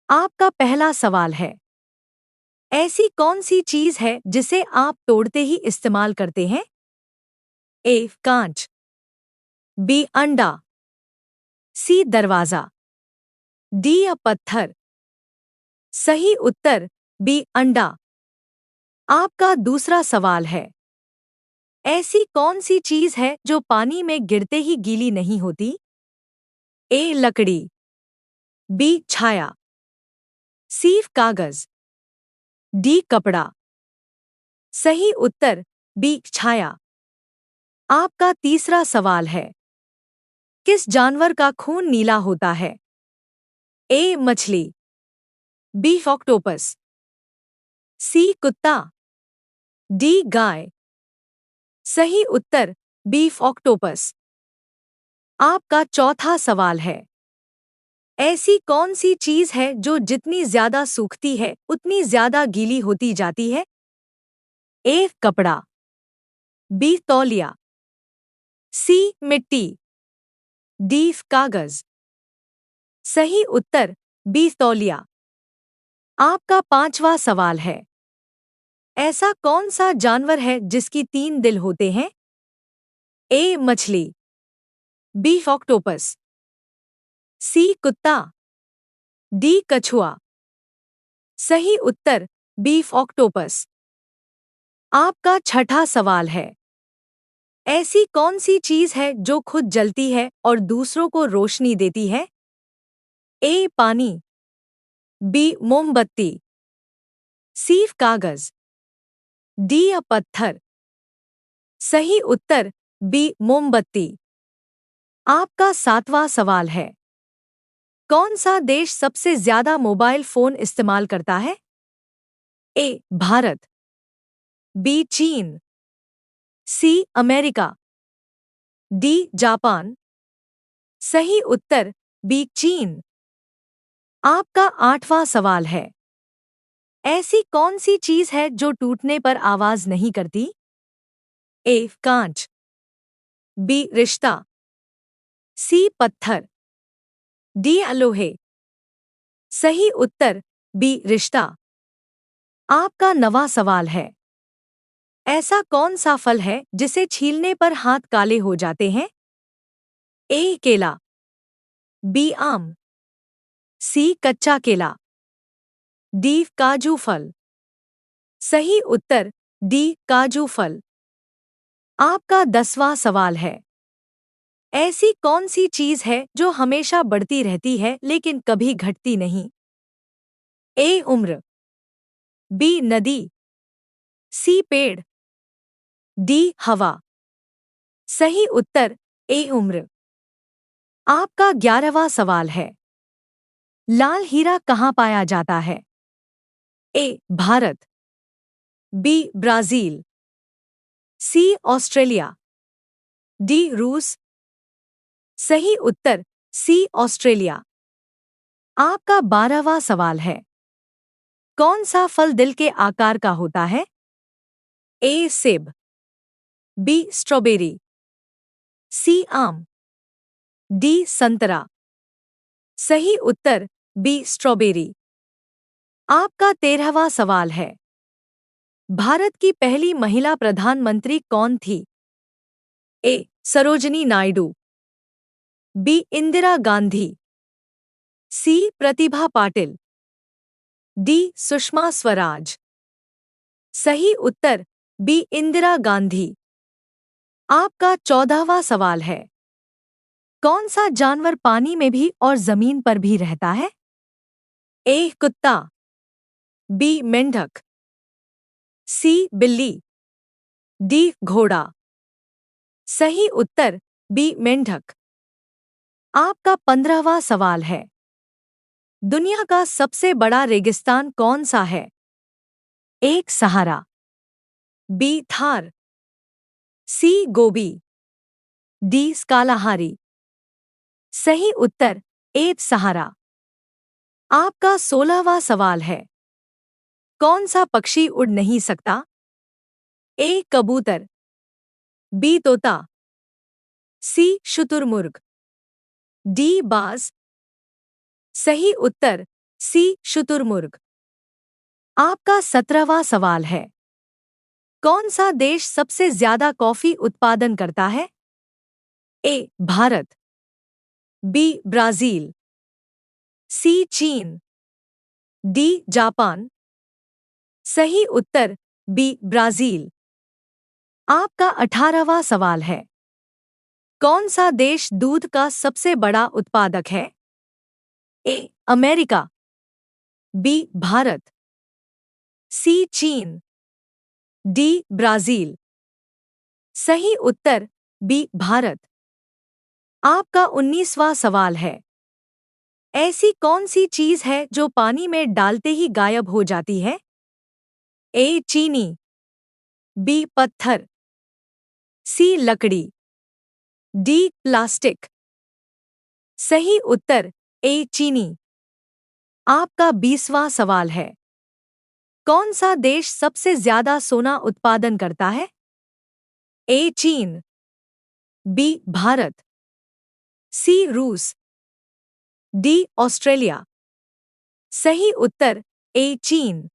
आपका पहला सवाल है, ऐसी कौन सी चीज है जिसे आप तोड़ते ही इस्तेमाल करते हैं? ए कांच, बी अंडा, सी दरवाजा, डी या पत्थर। सही उत्तर बी अंडा। आपका दूसरा सवाल है, ऐसी कौन सी चीज है जो पानी में गिरते ही गीली नहीं होती? ए लकड़ी, बी छाया, सी कागज, डी कपड़ा। सही उत्तर बी छाया। आपका तीसरा सवाल है, किस जानवर का खून नीला होता है? ए मछली, बी ऑक्टोपस, सी कुत्ता, डी गाय। सही उत्तर बी ऑक्टोपस। आपका चौथा सवाल है, ऐसी कौन सी चीज है जो जितनी ज्यादा सूखती है उतनी ज्यादा गीली होती जाती है? ए कपड़ा, बी तौलिया, सी मिट्टी, डी कागज। सही उत्तर बी तौलिया। आपका पांचवा सवाल है, ऐसा कौन सा जानवर है जिसकी 3 दिल होते हैं? ए मछली, बी ऑक्टोपस, सी कुत्ता, डी कछुआ। सही उत्तर बी ऑक्टोपस। आपका छठा सवाल है, ऐसी कौन सी चीज है जो खुद जलती है और दूसरों को रोशनी देती है? ए पानी, बी मोमबत्ती, सी कागज, डी या पत्थर। सही उत्तर बी मोमबत्ती। आपका सातवां सवाल है, कौन सा देश सबसे ज्यादा मोबाइल फोन इस्तेमाल करता है? ए भारत, बी चीन, सी अमेरिका, डी जापान। सही उत्तर बी चीन। आपका आठवां सवाल है, ऐसी कौन सी चीज है जो टूटने पर आवाज नहीं करती? ए कांच, बी रिश्ता, सी पत्थर, डी लोहे। सही उत्तर बी रिश्ता। आपका नवा सवाल है, ऐसा कौन सा फल है जिसे छीलने पर हाथ काले हो जाते हैं? ए केला, बी आम, सी कच्चा केला, डी काजू फल। सही उत्तर डी काजू फल। आपका 10वां सवाल है, ऐसी कौन सी चीज है जो हमेशा बढ़ती रहती है लेकिन कभी घटती नहीं? ए उम्र, बी नदी, सी पेड़, डी हवा। सही उत्तर ए उम्र। आपका 11वां सवाल है, लाल हीरा कहाँ पाया जाता है? ए भारत, बी ब्राजील, सी ऑस्ट्रेलिया, डी रूस। सही उत्तर सी ऑस्ट्रेलिया। आपका 12वां सवाल है, कौन सा फल दिल के आकार का होता है? ए सेब, बी स्ट्रॉबेरी, सी आम, डी संतरा। सही उत्तर बी स्ट्रॉबेरी। आपका 13वां सवाल है, भारत की पहली महिला प्रधानमंत्री कौन थी? ए सरोजनी नायडू, बी इंदिरा गांधी, सी प्रतिभा पाटिल, डी सुषमा स्वराज। सही उत्तर बी इंदिरा गांधी। आपका 14वां सवाल है, कौन सा जानवर पानी में भी और जमीन पर भी रहता है? ए कुत्ता, बी मेंढक, सी बिल्ली, डी घोड़ा। सही उत्तर बी मेंढक। आपका 15वां सवाल है, दुनिया का सबसे बड़ा रेगिस्तान कौन सा है? एक सहारा, बी थार, सी गोबी, डी स्कालाहारी। सही उत्तर ए सहारा। आपका 16वां सवाल है, कौन सा पक्षी उड़ नहीं सकता? ए कबूतर, बी तोता, सी शुतुरमुर्ग, डी बाज। सही उत्तर सी शुतुरमुर्ग। आपका 17वां सवाल है। कौन सा देश सबसे ज्यादा कॉफी उत्पादन करता है? ए भारत, बी ब्राजील, सी चीन, डी जापान। सही उत्तर बी ब्राजील। आपका 18वां सवाल है। कौन सा देश दूध का सबसे बड़ा उत्पादक है? ए अमेरिका, बी भारत, सी चीन, डी ब्राजील। सही उत्तर बी भारत। आपका 19वां सवाल है। ऐसी कौन सी चीज है जो पानी में डालते ही गायब हो जाती है? ए चीनी, बी पत्थर, सी लकड़ी, डी प्लास्टिक। सही उत्तर ए चीनी। आपका 20वां सवाल है। कौन सा देश सबसे ज्यादा सोना उत्पादन करता है? ए चीन, बी भारत, सी रूस, डी ऑस्ट्रेलिया। सही उत्तर ए चीन।